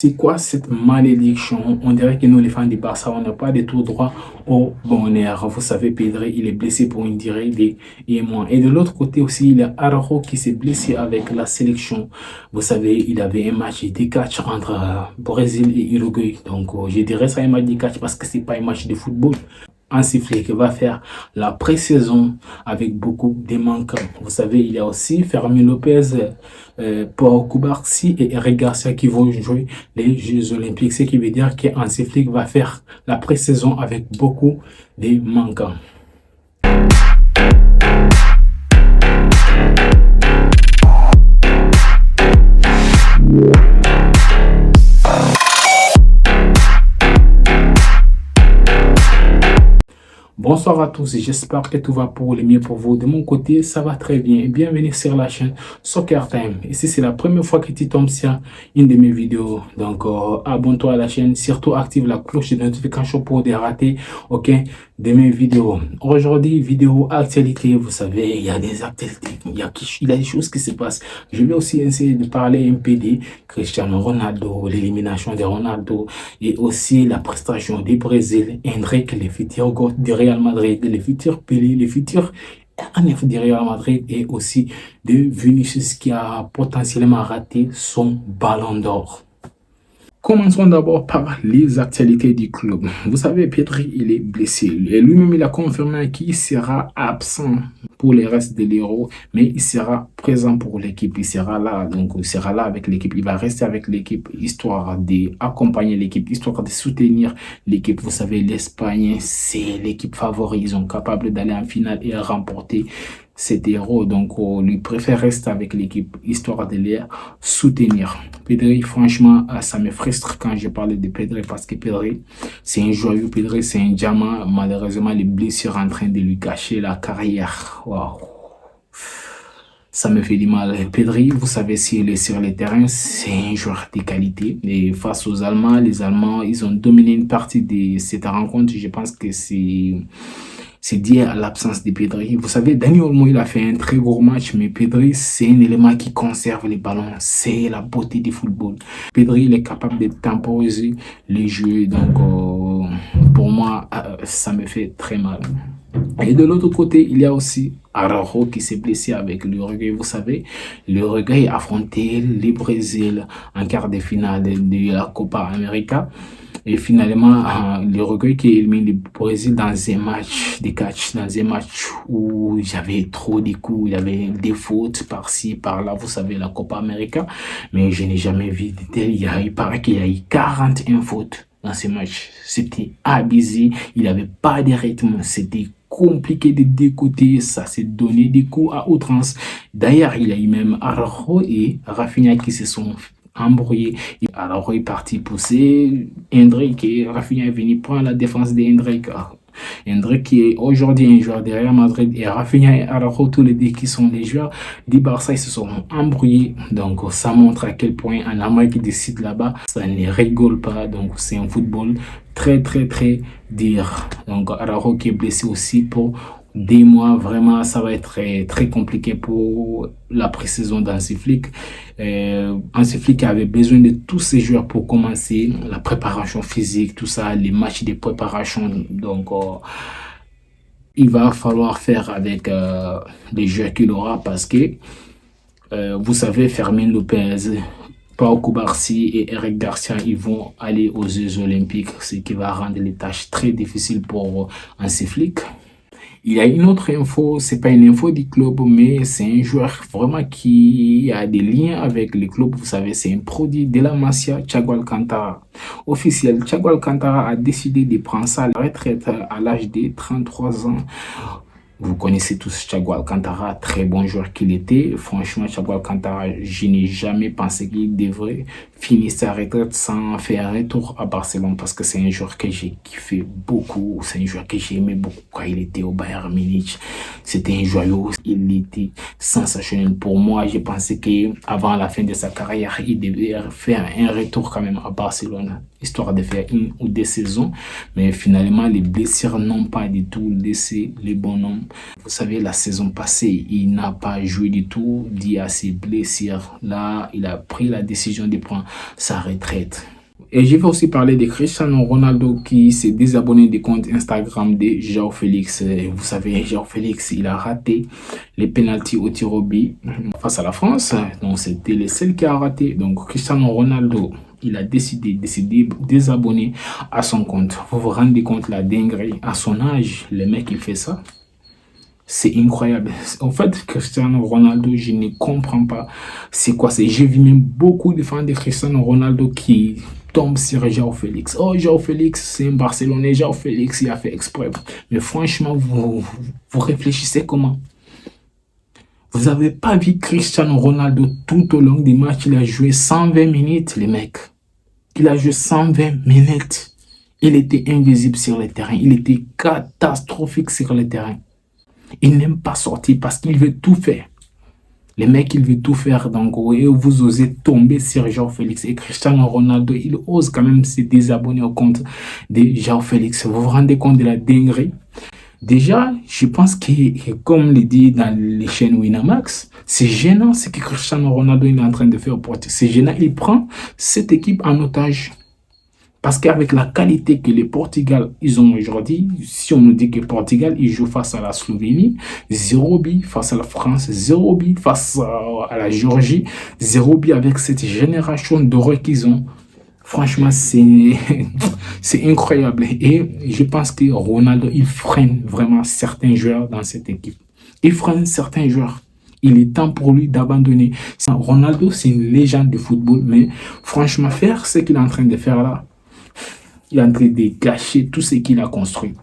C'est quoi cette malédiction? On dirait que nous, les fans du Barça, on n'a pas de tout droit au bonheur. Vous savez, Pedri, il est blessé pour une durée des mois. Et de l'autre côté aussi, il y a Araujo qui s'est blessé avec la sélection. Vous savez, il avait un match de catch entre Brésil et Uruguay. Donc, je dirais ça un match de catch parce que c'est pas un match de football. Hansi Flick va faire la pré-saison avec beaucoup de manquants. Vous savez, il y a aussi Fermin Lopez, Pau Cubarsí et Eric Garcia qui vont jouer les Jeux Olympiques. Ce qui veut dire que Hansi Flick va faire la pré-saison avec beaucoup de manquants. Bonsoir à tous, j'espère que tout va pour le mieux pour vous. De mon côté, ça va très bien. Bienvenue sur la chaîne Soccer Time. Et si c'est la première fois que tu tombes sur une de mes vidéos, donc abonne-toi à la chaîne, surtout active la cloche de notification pour ne rater aucun de mes vidéos. Aujourd'hui, vidéo actualité, vous savez, il y a des actualités, il y a des choses qui se passent. Je vais aussi essayer de parler un peu de Cristiano Ronaldo, l'élimination de Ronaldo et aussi la prestation du Brésil, Endrick, les futurs goûts de Real Madrid, les futurs Pelé, les futurs RNF du Real Madrid et aussi de Vinicius qui a potentiellement raté son ballon d'or. Commençons d'abord par les actualités du club. Vous savez, Pedri, il est blessé. Et lui-même, il a confirmé qu'il sera absent pour le reste de l'Euro, mais il sera présent pour l'équipe. Il sera là, donc il sera là avec l'équipe. Il va rester avec l'équipe, histoire d'accompagner l'équipe, histoire de soutenir l'équipe. Vous savez, l'Espagne, c'est l'équipe favorite. Ils sont capables d'aller en finale et remporter cet héros, donc on lui préfère rester avec l'équipe histoire de les soutenir. Pedri, franchement, ça me frustre quand je parle de Pedri parce que Pedri, c'est un joyau, Pedri, c'est un diamant. Malheureusement, les blessures en train de lui cacher la carrière. Waouh! Ça me fait du mal. Pedri, vous savez, s'il est sur le terrain, c'est un joueur de qualité. Et face aux Allemands, les Allemands, ils ont dominé une partie de cette rencontre. Je pense que c'est dû à l'absence de Pedri. Vous savez, Dani Olmo, il a fait un très gros match, mais Pedri, c'est un élément qui conserve les ballons. C'est la beauté du football. Pedri, il est capable de temporiser les jeux. Donc, pour moi, ça me fait très mal. Et de l'autre côté, il y a aussi Araujo qui s'est blessé avec l'Uruguay. Vous savez, l'Uruguay a affronté le Brésil en quart de finale de la Copa América. Et finalement, l'Uruguay qui élimine le Brésil dans un match de catch, dans un match où il y avait trop de coups, il y avait des fautes par-ci, par-là, vous savez, la Copa América. Mais je n'ai jamais vu de tel. Il paraît qu'il y a eu 41 fautes dans ce match. C'était abusé, il n'y avait pas de rythme, c'était compliqué de décoter, ça s'est donné des coups à outrance. D'ailleurs, il y a eu même Araujo et Rafinha qui se sont embrouillés. Araujo est parti pousser Endrick et Rafinha est venu prendre la défense d'Endrick. Endrick qui est aujourd'hui un joueur de Real Madrid et Rafinha et Araujo, tous les deux qui sont des joueurs du Barça, ils se sont embrouillés. Donc ça montre à quel point en Amérique du Sud là-bas, ça ne rigole pas. Donc c'est un football très dur. Donc Araujo qui est blessé aussi pour des mois, vraiment ça va être très compliqué pour la pré-saison d'Hansi Flick. Hansi Flick avait besoin de tous ces joueurs pour commencer la préparation physique, tout ça, les matchs de préparation. Donc il va falloir faire avec les joueurs qu'il aura parce que vous savez, Fermin Lopez, Pau Cubarsí et Eric Garcia, ils vont aller aux Jeux Olympiques, ce qui va rendre les tâches très difficiles pour Hansi Flick. Il y a une autre info, c'est pas une info du club, mais c'est un joueur vraiment qui a des liens avec le club. Vous savez, c'est un produit de la Masia, Thiago Alcantara. Officiel, Thiago Alcantara a décidé de prendre sa retraite à l'âge de 33 ans. Vous connaissez tous Thiago Alcantara, très bon joueur qu'il était. Franchement, Thiago Alcantara, je n'ai jamais pensé qu'il devrait finir sa retraite sans faire un retour à Barcelone parce que c'est un joueur que j'ai kiffé beaucoup. C'est un joueur que j'ai aimé beaucoup quand il était au Bayern Munich. C'était un joyau. Il était sensationnel pour moi. Je pensais qu'avant la fin de sa carrière, il devait faire un retour quand même à Barcelone, histoire de faire une ou deux saisons. Mais finalement, les blessures n'ont pas du tout laissé les bonhommes. Vous savez, la saison passée, il n'a pas joué du tout, dû à ses blessures. Là, il a pris la décision de prendre sa retraite. Et je vais aussi parler de Cristiano Ronaldo qui s'est désabonné des comptes Instagram de João Félix. Vous savez, João Félix, il a raté les pénaltys au tir au but face à la France. Donc, c'était le seul qui a raté. Donc, Cristiano Ronaldo, il a décidé de se désabonner à son compte. Vous vous rendez compte la dinguerie. À son âge, le mec, il fait ça. C'est incroyable. En fait, Cristiano Ronaldo, je ne comprends pas c'est quoi. J'ai vu même beaucoup de fans de Cristiano Ronaldo qui tombent sur João Félix. Oh, João Félix, c'est un Barcelonais. João Félix, il a fait exprès. Mais franchement, vous réfléchissez comment? Vous n'avez pas vu Cristiano Ronaldo tout au long des matchs. Il a joué 120 minutes, les mecs. Il a joué 120 minutes. Il était invisible sur le terrain. Il était catastrophique sur le terrain. Il n'aime pas sortir parce qu'il veut tout faire. Les mecs, il veut tout faire. Donc, et vous osez tomber sur João Félix. Et Cristiano Ronaldo, il ose quand même se désabonner au compte de João Félix. Vous vous rendez compte de la dinguerie? Déjà, je pense que, comme le dit dans les chaînes Winamax, c'est gênant ce que Cristiano Ronaldo il est en train de faire au Portugal. C'est gênant. Il prend cette équipe en otage. Parce qu'avec la qualité que les Portugal ils ont aujourd'hui, si on nous dit que Portugal il joue face à la Slovénie, 0 but face à la France, 0 but face à la Géorgie, 0 but avec cette génération d'heureux qu'ils ont. Franchement, c'est incroyable. Et je pense que Ronaldo, il freine vraiment certains joueurs dans cette équipe. Il freine certains joueurs. Il est temps pour lui d'abandonner. Ronaldo, c'est une légende du football, mais franchement, faire ce qu'il est en train de faire là, il est en train de gâcher tout ce qu'il a construit.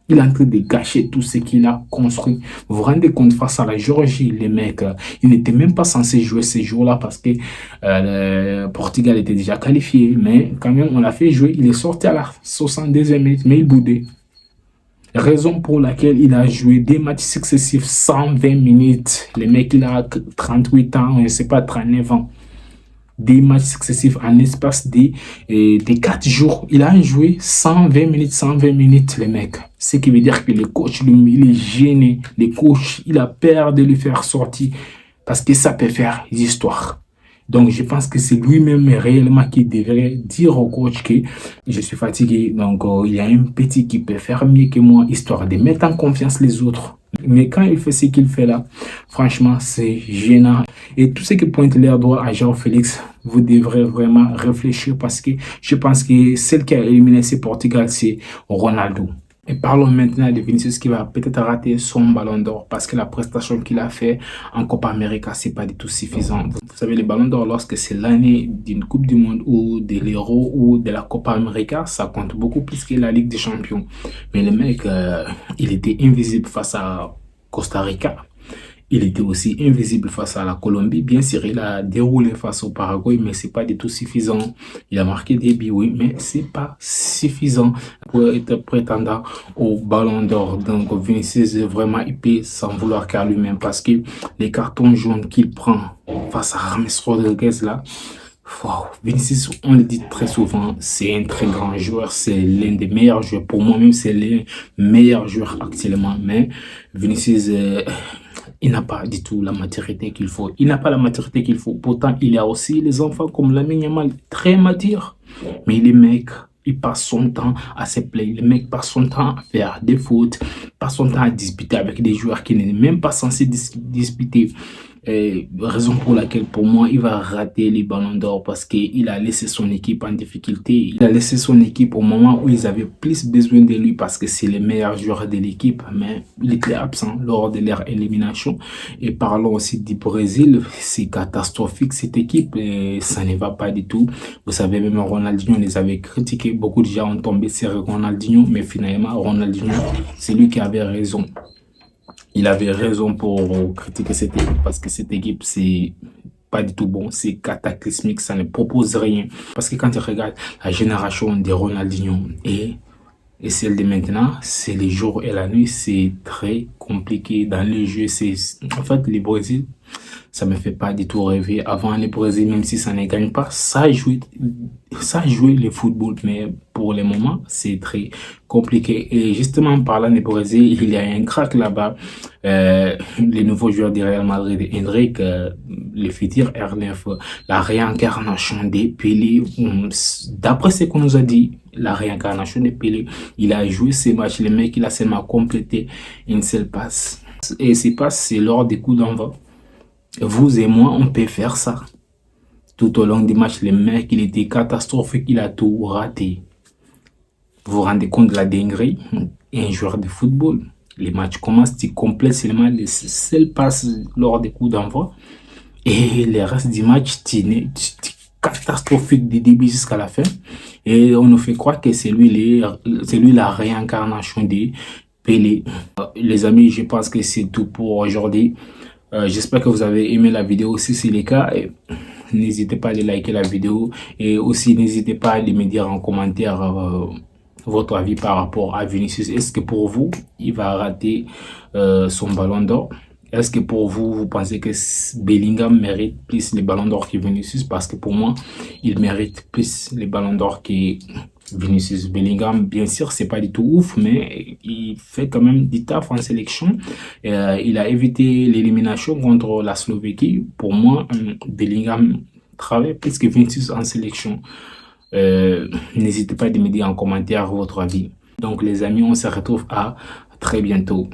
Il est en train de gâcher tout ce qu'il a construit. Vous vous rendez compte face à la Géorgie, les mecs, ils n'étaient même pas censés jouer ces jours-là parce que le Portugal était déjà qualifié. Mais quand même, on l'a fait jouer. Il est sorti à la 62e minute, mais il boudait. Raison pour laquelle il a joué des matchs successifs 120 minutes. Le mec, il a 38 ans, je ne sais pas, 39 ans. Des matchs successifs en l'espace de 4 jours. Il a joué 120 minutes, les mecs. Ce qui veut dire que le coach, lui, il est gêné. Le coach, il a peur de lui faire sortir parce que ça peut faire l'histoire. Donc, je pense que c'est lui-même réellement qui devrait dire au coach que je suis fatigué. Donc, il y a un petit qui peut faire mieux que moi, histoire de mettre en confiance les autres. Mais quand il fait ce qu'il fait là, franchement, c'est gênant. Et tout ce qui pointe l'air droit à João Félix, vous devrez vraiment réfléchir parce que je pense que celle qui a éliminé ce Portugal, c'est Ronaldo. Et parlons maintenant de Vinicius qui va peut-être rater son ballon d'or parce que la prestation qu'il a fait en Copa América, c'est pas du tout suffisant. Vous savez, le ballon d'or, lorsque c'est l'année d'une Coupe du Monde ou de l'Euro ou de la Copa América, ça compte beaucoup plus que la Ligue des Champions. Mais le mec, il était invisible face à Costa Rica. Il était aussi invisible face à la Colombie. Bien sûr, il a déroulé face au Paraguay, mais c'est pas du tout suffisant. Il a marqué des buts, oui, mais c'est pas suffisant pour être prétendant au Ballon d'Or. Donc, Vinicius, vraiment, il peut s'en vouloir qu'à lui-même parce que les cartons jaunes qu'il prend face à James Rodriguez, là, wow. Vinicius, on le dit très souvent, c'est un très grand joueur, c'est l'un des meilleurs joueurs. Pour moi-même, c'est le meilleur joueur actuellement. Mais Vinicius, il n'a pas du tout la maturité qu'il faut. Il n'a pas la maturité qu'il faut. Pourtant, il y a aussi les enfants comme Lamine Yamal, très matures. Mais les mecs, il passe son temps à se plaindre. Le mec passe son temps à faire des fautes, passe son temps à disputer avec des joueurs qui n'est même pas censés disputer. Raison pour laquelle pour moi il va rater les ballons d'or parce qu'il a laissé son équipe en difficulté. Il a laissé son équipe au moment où ils avaient plus besoin de lui parce que c'est le meilleur joueur de l'équipe, mais il était absent lors de leur élimination. Et parlons aussi du Brésil, c'est catastrophique cette équipe et ça ne va pas du tout. Vous savez, même Ronaldinho les avait critiqués, beaucoup de gens ont tombé sur Ronaldinho, mais finalement Ronaldinho c'est lui qui avait raison. Il avait raison pour critiquer cette équipe parce que cette équipe, c'est pas du tout bon, c'est cataclysmique, ça ne propose rien. Parce que quand tu regardes la génération de Ronaldinho et celle de maintenant, c'est les jours et la nuit, c'est très compliqué dans le jeu. En fait, le Brésil, Ça me fait pas du tout rêver. Avant, le Brésil, même si ça ne gagne pas, ça jouait le football. Mais pour le moment, c'est très compliqué. Et justement, en parlant du Brésil, il y a un crack là-bas. Les nouveaux joueurs du Real Madrid, Endrick, le futur R9, la réincarnation des Pelé. D'après ce qu'on nous a dit, la réincarnation des Pelé, il a joué ces matchs. Le mec, il a seulement complété une seule passe. Et ces passes, c'est lors des coups d'envoi. Vous et moi, on peut faire ça. Tout au long du match, le mec, il était catastrophique, il a tout raté. Vous vous rendez compte de la dinguerie? Un joueur de football, les matchs commencent, tu complètes seulement les seules passes lors des coups d'envoi. Et le reste du match, tu es catastrophique du début jusqu'à la fin. Et on nous fait croire que c'est lui la réincarnation de Pelé. Les amis, je pense que c'est tout pour aujourd'hui. J'espère que vous avez aimé la vidéo. Si c'est le cas, n'hésitez pas à liker la vidéo. Et aussi, n'hésitez pas à me dire en commentaire votre avis par rapport à Vinicius. Est-ce que pour vous, il va rater son ballon d'or? Est-ce que pour vous, vous pensez que Bellingham mérite plus les ballons d'or que Vinicius? Parce que pour moi, il mérite plus les ballons d'or que Vinicius. Bellingham, bien sûr, c'est pas du tout ouf, mais il fait quand même du taf en sélection. Il a évité l'élimination contre la Slovéquie. Pour moi, Bellingham travaille plus que Vinicius en sélection. N'hésitez pas à me dire en commentaire votre avis. Donc les amis, on se retrouve à très bientôt.